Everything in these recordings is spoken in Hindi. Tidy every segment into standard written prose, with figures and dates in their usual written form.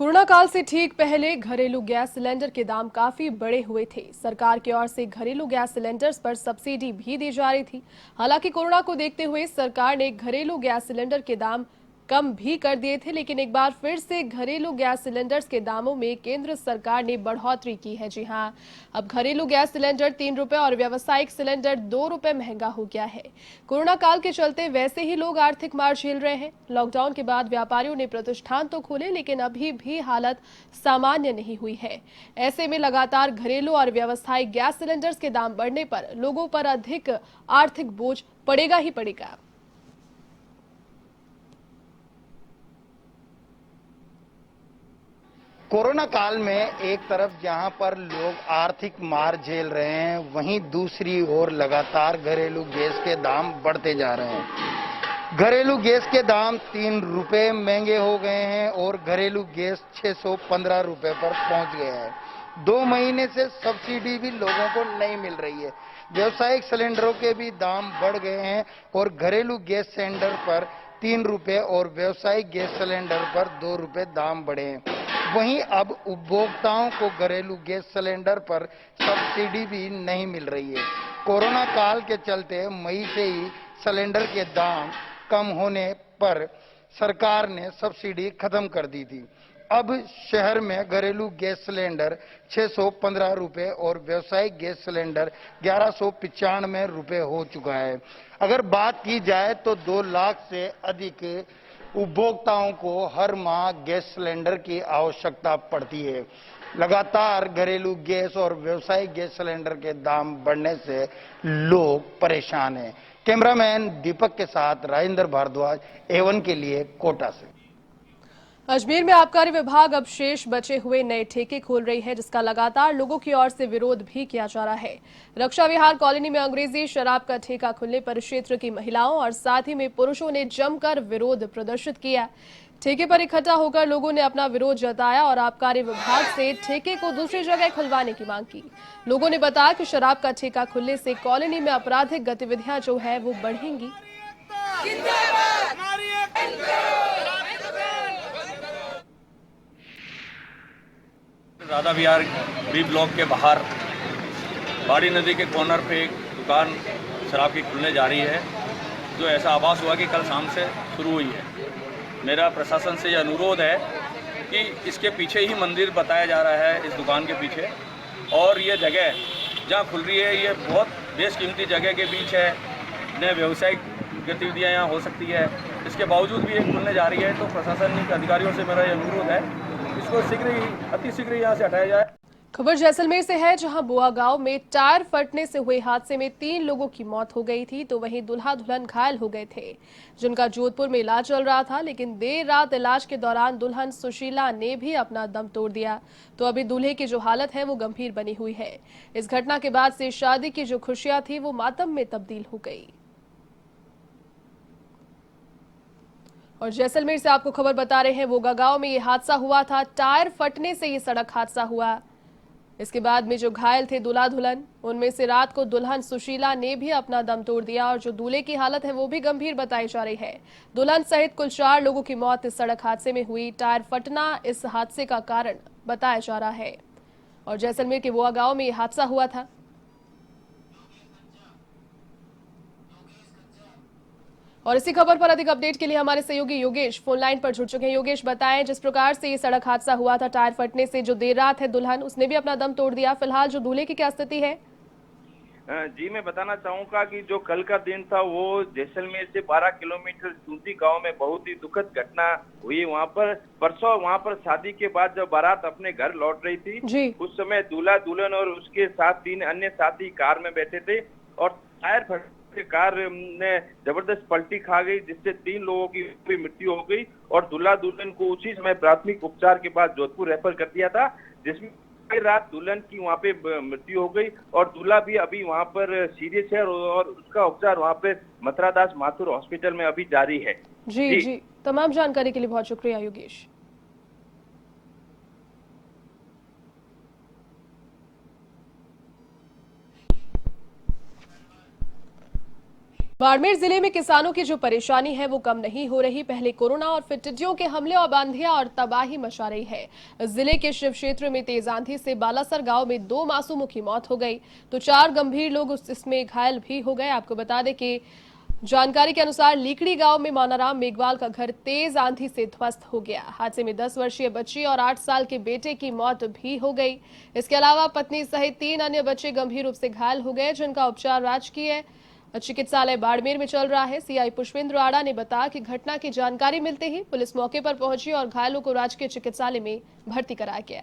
कोरोना काल से ठीक पहले घरेलू गैस सिलेंडर के दाम काफी बढ़े हुए थे। सरकार की ओर से घरेलू गैस सिलेंडर्स पर सब्सिडी भी दी जा रही थी। हालांकि कोरोना को देखते हुए सरकार ने घरेलू गैस सिलेंडर के दाम कम भी कर दिए थे, लेकिन एक बार फिर से घरेलू गैस सिलेंडर्स के दामों में केंद्र सरकार ने बढ़ोतरी की है। जी हां, अब घरेलू गैस सिलेंडर 3 रुपए और व्यावसायिक सिलेंडर 2 रुपए महंगा हो गया है। कोरोना काल के चलते वैसे ही लोग आर्थिक मार झेल रहे हैं। लॉकडाउन के बाद व्यापारियों ने प्रतिष्ठान तो खोले, लेकिन अभी भी हालत सामान्य नहीं हुई है। ऐसे में लगातार घरेलू और व्यावसायिक गैस सिलेंडर्स के दाम बढ़ने पर लोगों पर अधिक आर्थिक बोझ पड़ेगा ही पड़ेगा। कोरोना काल में एक तरफ जहां पर लोग आर्थिक मार झेल रहे हैं, वहीं दूसरी ओर लगातार घरेलू गैस के दाम बढ़ते जा रहे हैं। घरेलू गैस के दाम 3 रुपए महंगे हो गए हैं और घरेलू गैस 615 रुपए पर पहुंच गया है। 2 महीने से सब्सिडी भी लोगों को नहीं मिल रही है। व्यावसायिक सिलेंडरों के भी दाम बढ़ गए हैं और घरेलू गैस सिलेंडर पर 3 रुपए और व्यावसायिक गैस सिलेंडर पर 2 रुपए दाम बढ़े हैं। वहीं अब उपभोक्ताओं को घरेलू गैस सिलेंडर पर सब्सिडी भी नहीं मिल रही है। कोरोना काल के चलते मई से ही सिलेंडर के दाम कम होने पर सरकार ने सब्सिडी खत्म कर दी थी। अब शहर में घरेलू गैस सिलेंडर 615 रुपए और व्यावसायिक गैस सिलेंडर 1195 रुपए हो चुका है। अगर बात की जाए तो 2 लाख से अधिक उपभोक्ताओं को हर माह गैस सिलेंडर की आवश्यकता पड़ती है। लगातार घरेलू गैस और व्यावसायिक गैस सिलेंडर के दाम बढ़ने से लोग परेशान हैं। कैमरामैन दीपक के साथ राजेंद्र भारद्वाज, एवन के लिए कोटा से। अजमेर में आबकारी विभाग अब शेष बचे हुए नए ठेके खोल रही है, जिसका लगातार लोगों की ओर से विरोध भी किया जा रहा है। रक्षा विहार कॉलोनी में अंग्रेजी शराब का ठेका खुलने पर क्षेत्र की महिलाओं और साथ ही में पुरुषों ने जमकर विरोध प्रदर्शित किया। ठेके पर इकट्ठा होकर लोगों ने अपना विरोध जताया और आबकारी विभाग से ठेके को दूसरी जगह खुलवाने की मांग की। लोगों ने बताया कि शराब का ठेका खुलने से कॉलोनी में आपराधिक गतिविधियां जो है वो बढ़ेंगी। राधा विहार बी ब्लॉक के बाहर बाड़ी नदी के कॉर्नर पे एक दुकान शराब की खुलने जा रही है, जो ऐसा आभास हुआ कि कल शाम से शुरू हुई है। मेरा प्रशासन से यह अनुरोध है कि इसके पीछे ही मंदिर बताया जा रहा है, इस दुकान के पीछे, और ये जगह जहाँ खुल रही है ये बहुत बेशकीमती जगह के बीच है। नए व्यावसायिक गतिविधियाँ यहाँ हो सकती है, इसके बावजूद भी ये खुलने जा रही है। तो प्रशासनिक अधिकारियों से मेरा ये अनुरोध है, इसको शीघ्र ही अतिशीघ्र यहाँ से हटाया जाए। खबर जैसलमेर से है, जहां बुआ गांव में टायर फटने से हुए हादसे में 3 लोगों की मौत हो गई थी, तो वहीं दूल्हा दुल्हन घायल हो गए थे, जिनका जोधपुर में इलाज चल रहा था। लेकिन देर रात इलाज के दौरान दुल्हन सुशीला ने भी अपना दम तोड़ दिया, तो अभी दूल्हे की जो हालत है वो गंभीर बनी हुई है। इस घटना के बाद से शादी की जो खुशियां थी वो मातम में तब्दील हो गई। और जैसलमेर से आपको खबर बता रहे हैं, वोगा गांव में ये हादसा हुआ था। टायर फटने से ये सड़क हादसा हुआ। इसके बाद में जो घायल थे दूल्हा दुल्हन, उनमें से रात को दुल्हन सुशीला ने भी अपना दम तोड़ दिया और जो दूल्हे की हालत है वो भी गंभीर बताई जा रही है। दुल्हन सहित कुल 4 लोगों की मौत इस सड़क हादसे में हुई। टायर फटना इस हादसे का कारण बताया जा रहा है। और जैसलमेर के वोगा गांव में यह हादसा हुआ था। और इसी खबर पर अधिक अपडेट के लिए हमारे सहयोगी योगेश फोन लाइन पर जुड़ चुके हैं। योगेश, बताएं, जिस प्रकार से ये सड़क हादसा हुआ था टायर फटने से, जो देर रात है दुल्हन, उसने भी अपना दम तोड़ दिया। फिलहाल जो दूल्हे की क्या स्थिति है? जी, मैं बताना चाहूंगा कि जो कल का दिन था वो जैसलमेर से 12 किलोमीटर चूंटी गांव में बहुत ही दुखद घटना हुई। वहां पर परसों शादी के बाद जब बारात अपने घर लौट रही थी जी। उस समय दूल्हा दुल्हन और उसके साथ 3 अन्य साथी कार में बैठे थे और टायर फटने कार ने जबरदस्त पलटी खा गई, जिससे 3 लोगों की भी मृत्यु हो गई और दूल्हा दुल्हन को उसी समय प्राथमिक उपचार के बाद जोधपुर रेफर कर दिया था, जिसमें रात दुल्हन की वहां पे मृत्यु हो गई और दूल्हा भी अभी वहां पर सीरियस है और उसका उपचार वहां पे मथुरादास माथुर हॉस्पिटल में अभी जारी है। जी, तमाम जानकारी के लिए बहुत शुक्रिया योगेश। बाड़मेर जिले में किसानों की जो परेशानी है वो कम नहीं हो रही। पहले कोरोना और फिर टिड्डियों के हमले और आंधियां और तबाही मचा रही है। जिले के शिव क्षेत्र में तेज आंधी से बालासर गांव में 2 मासूमों की मौत हो गई तो 4 गंभीर लोग इसमें घायल भी हो गए। आपको बता दें कि जानकारी के अनुसार लीकड़ी गांव में मानाराम मेघवाल का घर तेज आंधी से ध्वस्त हो गया। हादसे में 10 वर्षीय बच्ची और 8 साल के बेटे की मौत भी हो गई। इसके अलावा पत्नी सहित 3 अन्य बच्चे गंभीर रूप से घायल हो गए, जिनका उपचार राजकीय चिकित्सालय बाड़मेर में चल रहा है। सीआई पुष्पेंद्र आड़ा ने बताया कि घटना की जानकारी मिलते ही पुलिस मौके पर पहुंची और घायलों को राजकीय चिकित्सालय में भर्ती कराया गया।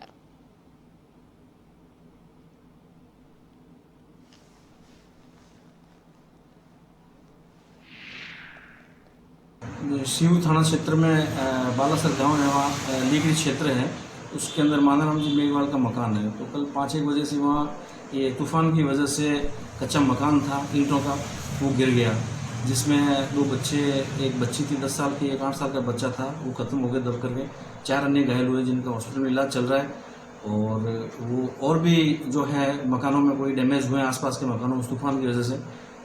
शिव थाना क्षेत्र में बालासर गांव है, वहाँ लीकड़ी क्षेत्र है, उसके अंदर मानाराम जी मेघवाल का मकान है। तो कल 5-1 बजे से वहाँ ये तूफान की वजह से कच्चा मकान था ईंटों का, वो गिर गया, जिसमें 2 बच्चे, एक बच्ची थी 10 साल की, एक 8 साल का बच्चा था, वो खत्म हो गए दब करके। 4 अन्य घायल हुए जिनका हॉस्पिटल में इलाज चल रहा है। और वो और भी जो है मकानों में कोई डैमेज हुए हैं आसपास के मकानों में उस तूफान की वजह से।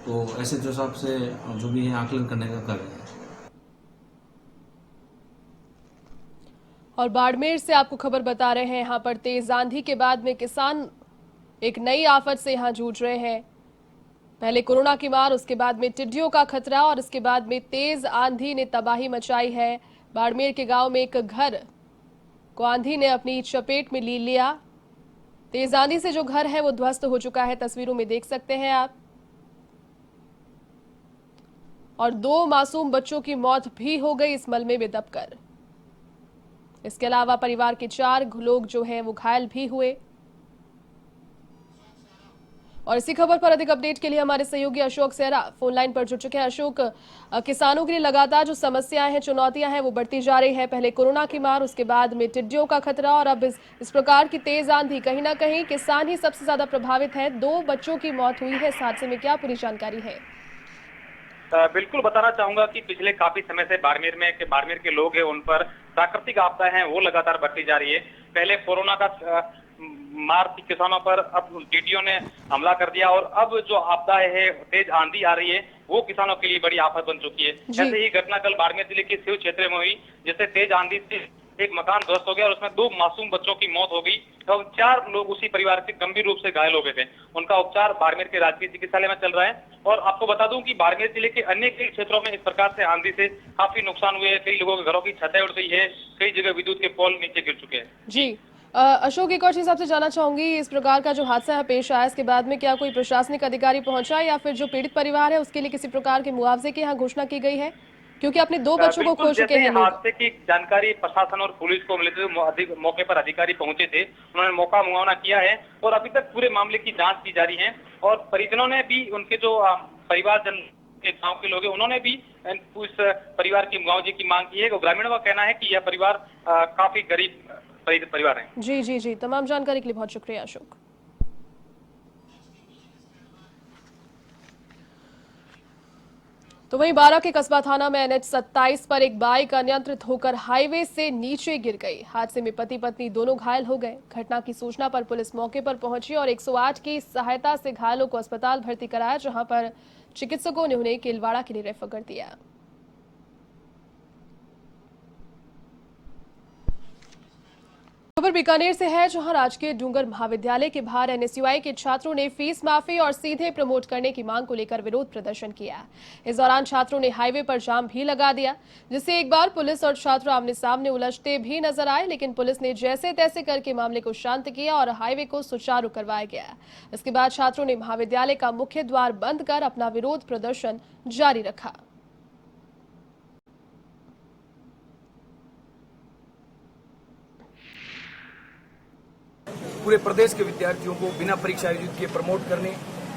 तो ऐसे जो हिसाब से जो भी है आकलन करने का कार्य है। और बाड़मेर से आपको खबर बता रहे हैं, यहाँ पर तेज आंधी के बाद में किसान एक नई आफत से यहाँ जूझ रहे हैं। पहले कोरोना की मार, उसके बाद में टिड्डियों का खतरा और इसके बाद में तेज आंधी ने तबाही मचाई है। बाड़मेर के गांव में एक घर को आंधी ने अपनी चपेट में ले लिया। तेज आंधी से जो घर है वो ध्वस्त हो चुका है, तस्वीरों में देख सकते हैं आप। और 2 मासूम बच्चों की मौत भी हो गई इस मलबे में दबकर। इसके अलावा परिवार के 4 लोग जो हैं वो घायल भी हुए। और इसी खबर पर अधिक अपडेट के लिए हमारे सहयोगी अशोक सेहरा फोन लाइन पर जुड़ चुके हैं। अशोक, किसानों के लिए लगातार जो समस्याएं हैं, चुनौतियां हैं, वो बढ़ती जा रही है। पहले कोरोना की मार, उसके बाद में टिड्डियों का खतरा और अब इस प्रकार की तेज आंधी। कहीं ना कहीं किसान ही सबसे ज्यादा प्रभावित है। 2 बच्चों की मौत हुई है इस हादसे में, क्या पूरी जानकारी है? बिल्कुल बताना चाहूंगा कि पिछले काफी समय से बाड़मेर के लोग हैं, उन पर प्राकृतिक आपदाएं हैं वो लगातार बढ़ती जा रही है। पहले कोरोना का मार थी किसानों पर, अब टिड्डियों ने हमला कर दिया और अब जो आपदाएं है, तेज आंधी आ रही है, वो किसानों के लिए बड़ी आफत बन चुकी है। ऐसे ही घटना कल बाड़मेर जिले के शिव क्षेत्र में हुई, जिससे तेज आंधी से एक मकान ध्वस्त हो गया और उसमें 2 मासूम बच्चों की मौत हो गई और 4 लोग उसी परिवार से गंभीर रूप से घायल हो गए थे। उनका उपचार बाड़मेर के राजकीय चिकित्सालय में चल रहा है। और आपको बता दूं कि बाड़मेर जिले के अन्य कई क्षेत्रों में इस प्रकार से आंधी से काफी नुकसान हुए हैं। कई लोगों के घरों की छतें उड़ गई है, कई जगह विद्युत के पोल नीचे गिर चुके हैं। जी अशोक, एक और चीज आपसे जानना चाहूंगी, इस प्रकार का जो हादसा पेश आया इसके बाद में क्या कोई प्रशासनिक अधिकारी पहुंचा या फिर जो पीड़ित परिवार है उसके लिए किसी प्रकार के मुआवजे की यहाँ घोषणा की गई है? क्योंकि अपने 2 बच्चों को खो चुके हैं लोग। हादसे की जानकारी प्रशासन और पुलिस को मिली थी, मौके पर अधिकारी पहुंचे थे, उन्होंने मौका मुआवना किया है और अभी तक पूरे मामले की जांच की जा रही है। और परिजनों ने भी, उनके जो परिवारजन के गांव के लोग हैं, उन्होंने भी उस परिवार की मुआवजे की मांग की है। ग्रामीणों का कहना है कि यह परिवार काफी गरीब परिवार है। जी, तमाम जानकारी के लिए बहुत शुक्रिया अशोक। तो वहीं बारा के कस्बा थाना में NH 27 पर एक बाइक अनियंत्रित होकर हाईवे से नीचे गिर गई। हादसे में पति पत्नी दोनों घायल हो गए। घटना की सूचना पर पुलिस मौके पर पहुंची और 108 की सहायता से घायलों को अस्पताल भर्ती कराया, जहां पर चिकित्सकों ने उन्हें केलवाड़ा के लिए रेफर कर दिया। खबर बीकानेर से है, जहां राजकीय डूंगर महाविद्यालय के बाहर NSUI के छात्रों ने फीस माफी और सीधे प्रमोट करने की मांग को लेकर विरोध प्रदर्शन किया। इस दौरान छात्रों ने हाईवे पर जाम भी लगा दिया, जिससे एक बार पुलिस और छात्र आमने सामने उलझते भी नजर आए, लेकिन पुलिस ने जैसे तैसे करके मामले को शांत किया और हाईवे को सुचारू करवाया गया। इसके बाद छात्रों ने महाविद्यालय का मुख्य द्वार बंद कर अपना विरोध प्रदर्शन जारी रखा। पूरे प्रदेश के विद्यार्थियों को बिना परीक्षा आयोजित किए प्रमोट करने,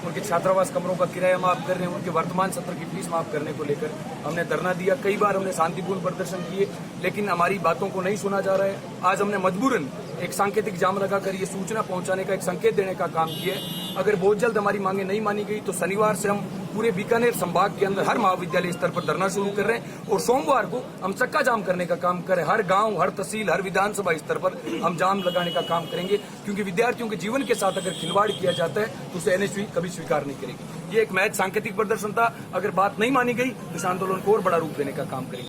उनके छात्रावास कमरों का किराया माफ करने, उनके वर्तमान सत्र की फीस माफ करने को लेकर हमने धरना दिया। कई बार हमने शांतिपूर्ण प्रदर्शन किए, लेकिन हमारी बातों को नहीं सुना जा रहा है। आज हमने मजबूरन एक सांकेतिक जाम लगाकर ये सूचना पहुंचाने का, एक संकेत देने का काम किया है। अगर बहुत जल्द हमारी मांगे नहीं मानी गई तो शनिवार से हम पूरे बीकानेर संभाग के अंदर हर महाविद्यालय स्तर पर धरना शुरू कर रहे हैं और सोमवार को हम चक्का जाम करने का काम करें। हर गांव, हर तहसील, हर विधानसभा स्तर पर हम जाम लगाने का काम करेंगे, क्योंकि विद्यार्थियों के जीवन के साथ अगर खिलवाड़ किया जाता है तो उसे NSUI कभी स्वीकार नहीं करेगी। ये एक महज सांकेतिक प्रदर्शन था। अगर बात नहीं मानी गई तो इस आंदोलन को और बड़ा रूप देने का काम करेंगे।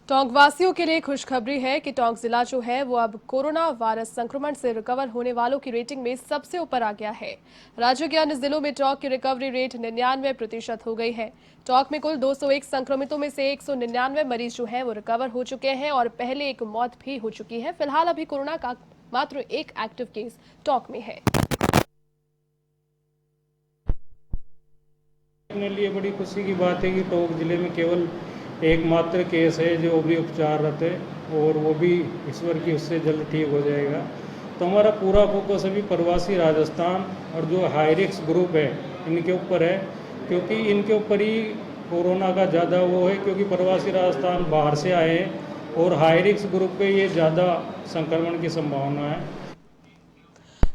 टोंक वासियों के लिए खुशखबरी है कि टोंक जिला जो है वो अब कोरोना वायरस संक्रमण से रिकवर होने वालों की रेटिंग में सबसे ऊपर आ गया है। राज्य के अन्य जिलों में टोंक की रिकवरी रेट 99% हो गई है। टोंक में कुल 201 संक्रमितों में से 199 मरीज जो है वो रिकवर हो चुके हैं और पहले एक मौत भी हो चुकी है। फिलहाल अभी कोरोना का मात्र एक एक्टिव केस टोंक में है। अपने लिए बड़ी खुशी की बात है कि टोंक जिले में केवल एकमात्र केस है जो भी उपचाररत है और वो भी ईश्वर की उससे जल्द ठीक हो जाएगा। तो हमारा पूरा फोकस अभी प्रवासी राजस्थान और जो हाई रिस्क ग्रुप है इनके ऊपर है, क्योंकि इनके ऊपर ही कोरोना का ज़्यादा वो है, क्योंकि प्रवासी राजस्थान बाहर से आए हैं और हाई रिस्क ग्रुप पे ये ज़्यादा संक्रमण की संभावना है।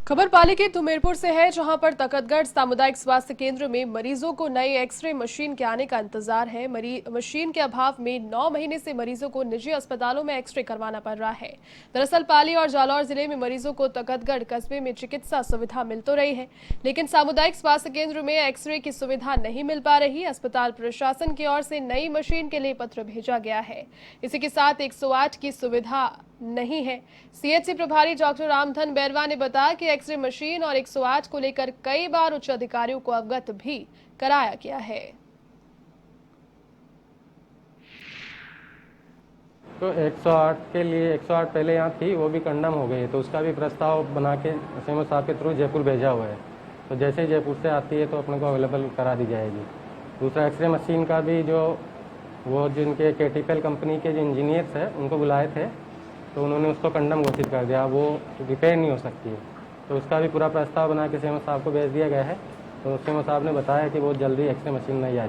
खबर पाली के तुमेरपुर से है, जहां पर तकतगढ़ सामुदायिक स्वास्थ्य केंद्र में मरीजों को नई एक्सरे मशीन के आने का इंतजार है। मशीन के अभाव में 9 महीने से मरीजों को निजी अस्पतालों में एक्सरे करवाना पड़ रहा है। दरअसल पाली और जालौर जिले में मरीजों को तकतगढ़ कस्बे में चिकित्सा सुविधा मिल तो रही है, लेकिन सामुदायिक स्वास्थ्य केंद्र में एक्सरे की सुविधा नहीं मिल पा रही। अस्पताल प्रशासन की ओर से नई मशीन के लिए पत्र भेजा गया है। इसी के साथ 108 की सुविधा नहीं है। सीएचसी प्रभारी डॉक्टर रामधन बैरवा ने बताया कि एक्सरे मशीन और 108 को लेकर कई बार उच्च अधिकारियों को अवगत भी कराया गया है। तो 108 के लिए 108 पहले यहाँ थी, वो भी कंडम हो गई है, तो उसका भी प्रस्ताव बना के सीएमओ साहब के थ्रू जयपुर भेजा हुआ है। तो जैसे ही जयपुर से आती है तो अपने को अवेलेबल करा दी जाएगी। दूसरा एक्सरे मशीन का भी जो वो जिनके केटीपीएल कंपनी के जो इंजीनियर्स हैं उनको बुलाए थे, तो उन्होंने उसको कंडम घोषित कर दिया, वो रिपेयर नहीं हो सकती है। तो उसका भी पूरा प्रस्ताव बना के सीएमओ साहब को भेज दिया गया है। तो सीएमओ साहब ने बताया कि बहुत जल्दी एक्सरे मशीन नहीं आ